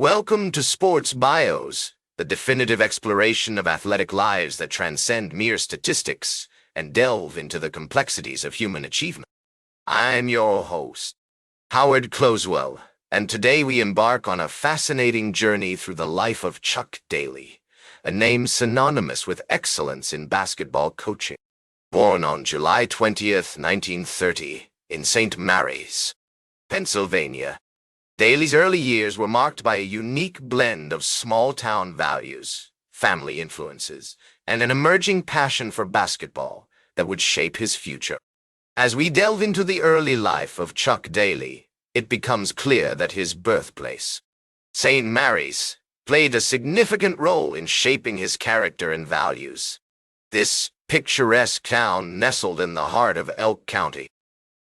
Welcome to Sports Bios, the definitive exploration of athletic lives that transcend mere statistics and delve into the complexities of human achievement. I'm your host, Howard Closewell, and today we embark on a fascinating journey through the life of Chuck Daly, a name synonymous with excellence in basketball coaching. Born on July 20th, 1930, in St. Mary's, Pennsylvania, Daly's early years were marked by a unique blend of small-town values, family influences, and an emerging passion for basketball that would shape his future. As we delve into the early life of Chuck Daly, it becomes clear that his birthplace, St. Mary's, played a significant role in shaping his character and values. This picturesque town nestled in the heart of Elk County,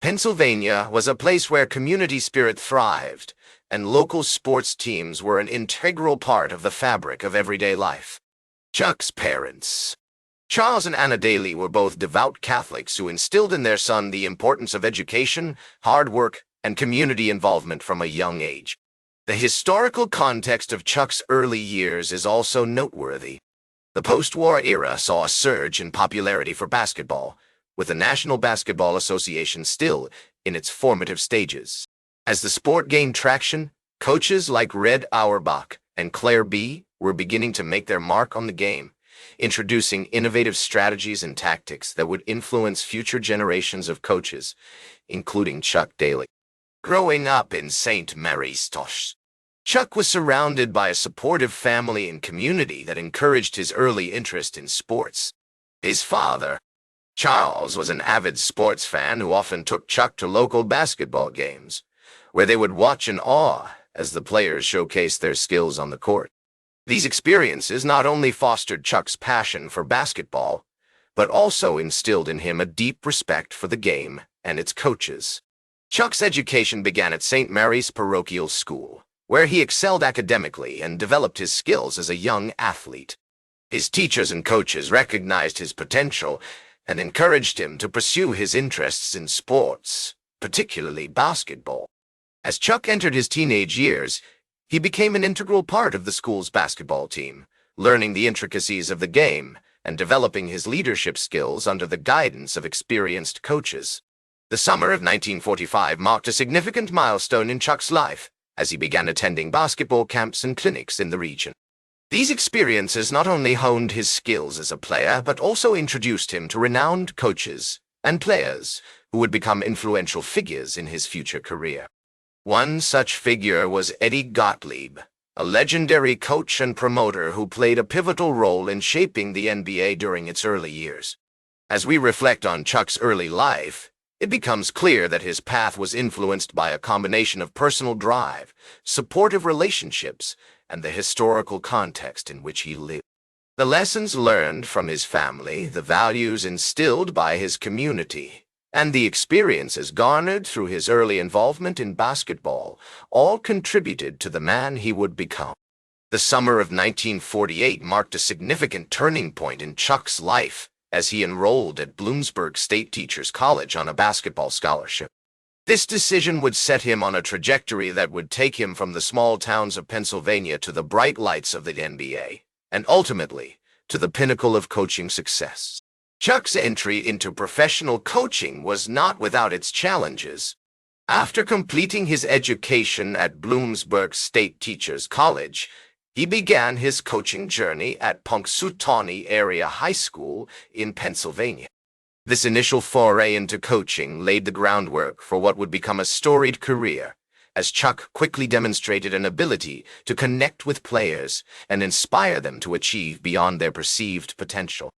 Pennsylvania, was a place where community spirit thrived, and local sports teams were an integral part of the fabric of everyday life. Chuck's parents, Charles and Anna Daly, were both devout Catholics who instilled in their son the importance of education, hard work, and community involvement from a young age. The historical context of Chuck's early years is also noteworthy. The post-war era saw a surge in popularity for basketball, with the National Basketball Association still in its formative stages. As the sport gained traction, coaches like Red Auerbach and Claire B. were beginning to make their mark on the game, introducing innovative strategies and tactics that would influence future generations of coaches, including Chuck Daly. Growing up in St. Mary's, Chuck was surrounded by a supportive family and community that encouraged his early interest in sports. His father, Charles, was an avid sports fan who often took Chuck to local basketball games, where they would watch in awe as the players showcased their skills on the court. These experiences not only fostered Chuck's passion for basketball, but also instilled in him a deep respect for the game and its coaches. Chuck's education began at St. Mary's Parochial School, where he excelled academically and developed his skills as a young athlete. His teachers and coaches recognized his potential and encouraged him to pursue his interests in sports, particularly basketball. As Chuck entered his teenage years, he became an integral part of the school's basketball team, learning the intricacies of the game and developing his leadership skills under the guidance of experienced coaches. The summer of 1945 marked a significant milestone in Chuck's life, as he began attending basketball camps and clinics in the region. These experiences not only honed his skills as a player, but also introduced him to renowned coaches and players who would become influential figures in his future career. One such figure was Eddie Gottlieb, a legendary coach and promoter who played a pivotal role in shaping the NBA during its early years. As we reflect on Chuck's early life, it becomes clear that his path was influenced by a combination of personal drive, supportive relationships, and the historical context in which he lived. The lessons learned from his family, the values instilled by his community, and the experiences garnered through his early involvement in basketball all contributed to the man he would become. The summer of 1948 marked a significant turning point in Chuck's life as he enrolled at Bloomsburg State Teachers College on a basketball scholarship. This decision would set him on a trajectory that would take him from the small towns of Pennsylvania to the bright lights of the NBA, and ultimately to the pinnacle of coaching success. Chuck's entry into professional coaching was not without its challenges. After completing his education at Bloomsburg State Teachers College, he began his coaching journey at Punxsutawney Area High School in Pennsylvania. This initial foray into coaching laid the groundwork for what would become a storied career, as Chuck quickly demonstrated an ability to connect with players and inspire them to achieve beyond their perceived potential.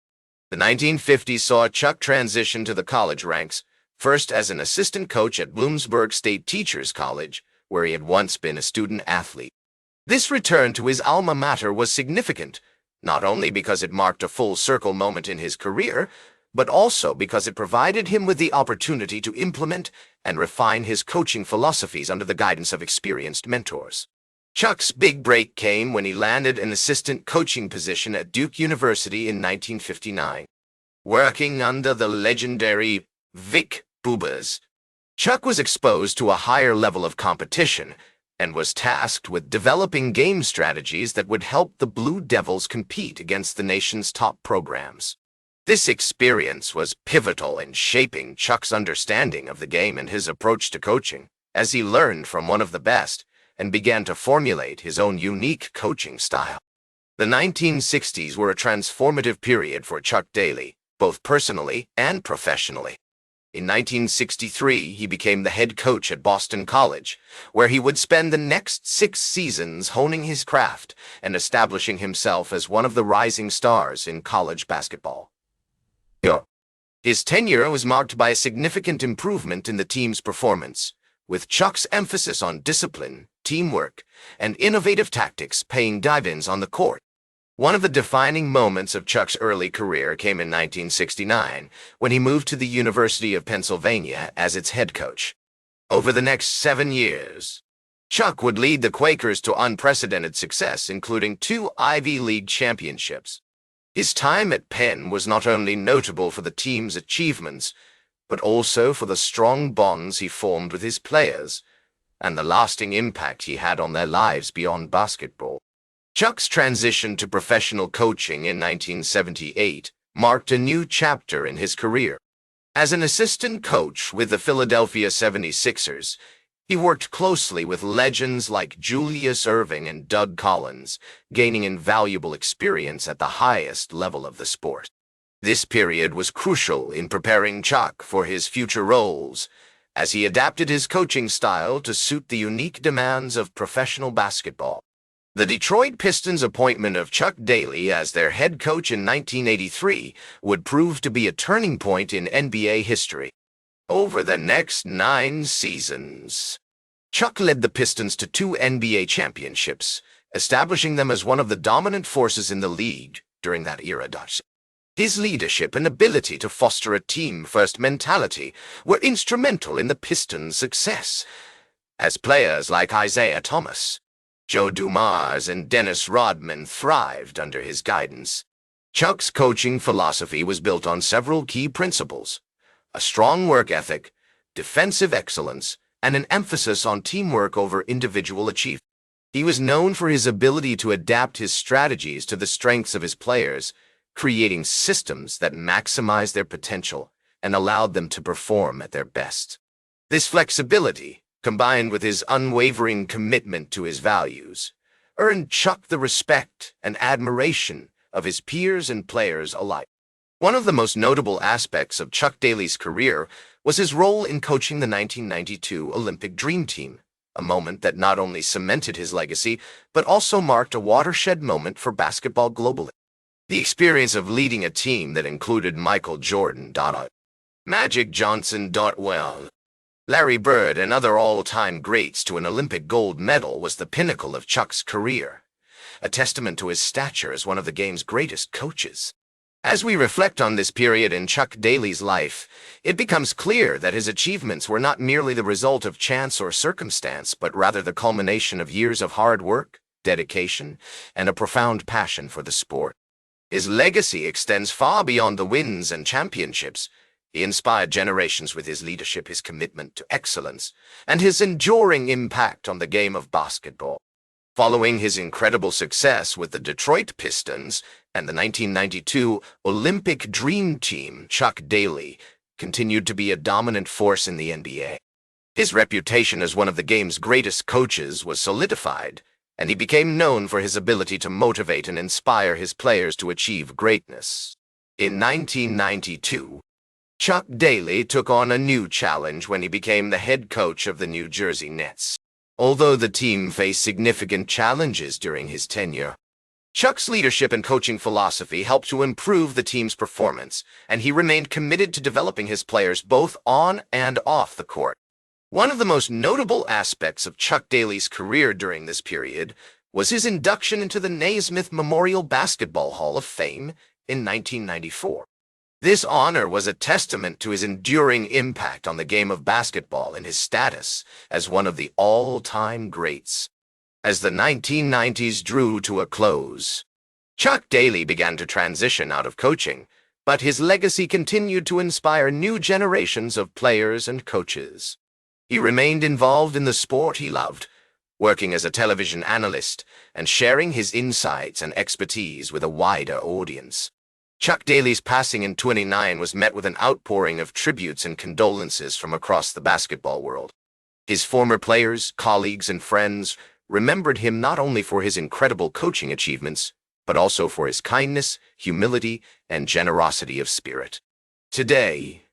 The 1950s saw Chuck transition to the college ranks, first as an assistant coach at Bloomsburg State Teachers College, where he had once been a student athlete. This return to his alma mater was significant, not only because it marked a full-circle moment in his career, but also because it provided him with the opportunity to implement and refine his coaching philosophies under the guidance of experienced mentors. Chuck's big break came when he landed an assistant coaching position at Duke University in 1959. Working under the legendary Vic Bubas, Chuck was exposed to a higher level of competition and was tasked with developing game strategies that would help the Blue Devils compete against the nation's top programs. This experience was pivotal in shaping Chuck's understanding of the game and his approach to coaching, as he learned from one of the best and began to formulate his own unique coaching style. The 1960s were a transformative period for Chuck Daly, both personally and professionally. In 1963, he became the head coach at Boston College, where he would spend the next 6 seasons honing his craft and establishing himself as one of the rising stars in college basketball. His tenure was marked by a significant improvement in the team's performance, with Chuck's emphasis on discipline, teamwork, and innovative tactics paying dividends on the court. One of the defining moments of Chuck's early career came in 1969, when he moved to the University of Pennsylvania as its head coach. Over the next 7 years, Chuck would lead the Quakers to unprecedented success, including 2 Ivy League championships. His time at Penn was not only notable for the team's achievements, but also for the strong bonds he formed with his players and the lasting impact he had on their lives beyond basketball. Chuck's transition to professional coaching in 1978 marked a new chapter in his career. As an assistant coach with the Philadelphia 76ers, he worked closely with legends like Julius Erving and Doug Collins, gaining invaluable experience at the highest level of the sport. This period was crucial in preparing Chuck for his future roles, as he adapted his coaching style to suit the unique demands of professional basketball. The Detroit Pistons' appointment of Chuck Daly as their head coach in 1983 would prove to be a turning point in NBA history. Over the next 9 seasons, Chuck led the Pistons to 2 NBA championships, establishing them as one of the dominant forces in the league during that era. His leadership and ability to foster a team-first mentality were instrumental in the Pistons' success, as players like Isaiah Thomas, Joe Dumars, and Dennis Rodman thrived under his guidance. Chuck's coaching philosophy was built on several key principles: a strong work ethic, defensive excellence, and an emphasis on teamwork over individual achievement. He was known for his ability to adapt his strategies to the strengths of his players, creating systems that maximized their potential and allowed them to perform at their best. This flexibility, combined with his unwavering commitment to his values, earned Chuck the respect and admiration of his peers and players alike. One of the most notable aspects of Chuck Daly's career was his role in coaching the 1992 Olympic Dream Team, a moment that not only cemented his legacy, but also marked a watershed moment for basketball globally. The experience of leading a team that included Michael Jordan, Magic Johnson, Larry Bird, and other all-time greats to an Olympic gold medal was the pinnacle of Chuck's career, a testament to his stature as one of the game's greatest coaches. As we reflect on this period in Chuck Daly's life, it becomes clear that his achievements were not merely the result of chance or circumstance, but rather the culmination of years of hard work, dedication, and a profound passion for the sport. His legacy extends far beyond the wins and championships. He inspired generations with his leadership, his commitment to excellence, and his enduring impact on the game of basketball. Following his incredible success with the Detroit Pistons and the 1992 Olympic Dream Team, Chuck Daly continued to be a dominant force in the NBA. His reputation as one of the game's greatest coaches was solidified, and he became known for his ability to motivate and inspire his players to achieve greatness. In 1992, Chuck Daly took on a new challenge when he became the head coach of the New Jersey Nets. Although the team faced significant challenges during his tenure, Chuck's leadership and coaching philosophy helped to improve the team's performance, and he remained committed to developing his players both on and off the court. One of the most notable aspects of Chuck Daly's career during this period was his induction into the Naismith Memorial Basketball Hall of Fame in 1994. This honor was a testament to his enduring impact on the game of basketball and his status as one of the all-time greats. As the 1990s drew to a close, Chuck Daly began to transition out of coaching, but his legacy continued to inspire new generations of players and coaches. He remained involved in the sport he loved, working as a television analyst and sharing his insights and expertise with a wider audience. Chuck Daly's passing in 29 was met with an outpouring of tributes and condolences from across the basketball world. His former players, colleagues, and friends remembered him not only for his incredible coaching achievements, but also for his kindness, humility, and generosity of spirit. Today,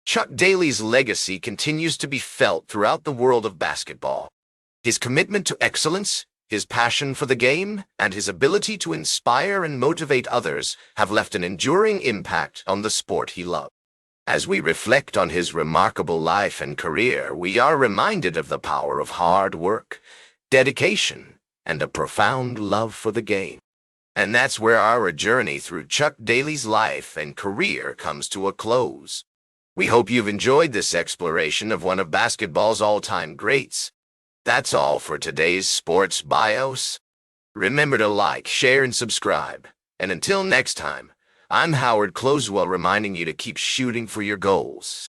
Chuck Daly's legacy continues to be felt throughout the world of basketball. His commitment to excellence, his passion for the game, and his ability to inspire and motivate others have left an enduring impact on the sport he loved. As we reflect on his remarkable life and career, we are reminded of the power of hard work, dedication, and a profound love for the game. And that's where our journey through Chuck Daly's life and career comes to a close. We hope you've enjoyed this exploration of one of basketball's all-time greats. That's all for today's Sports Bios. Remember to like, share, and subscribe. And until next time, I'm Howard Closewell reminding you to keep shooting for your goals.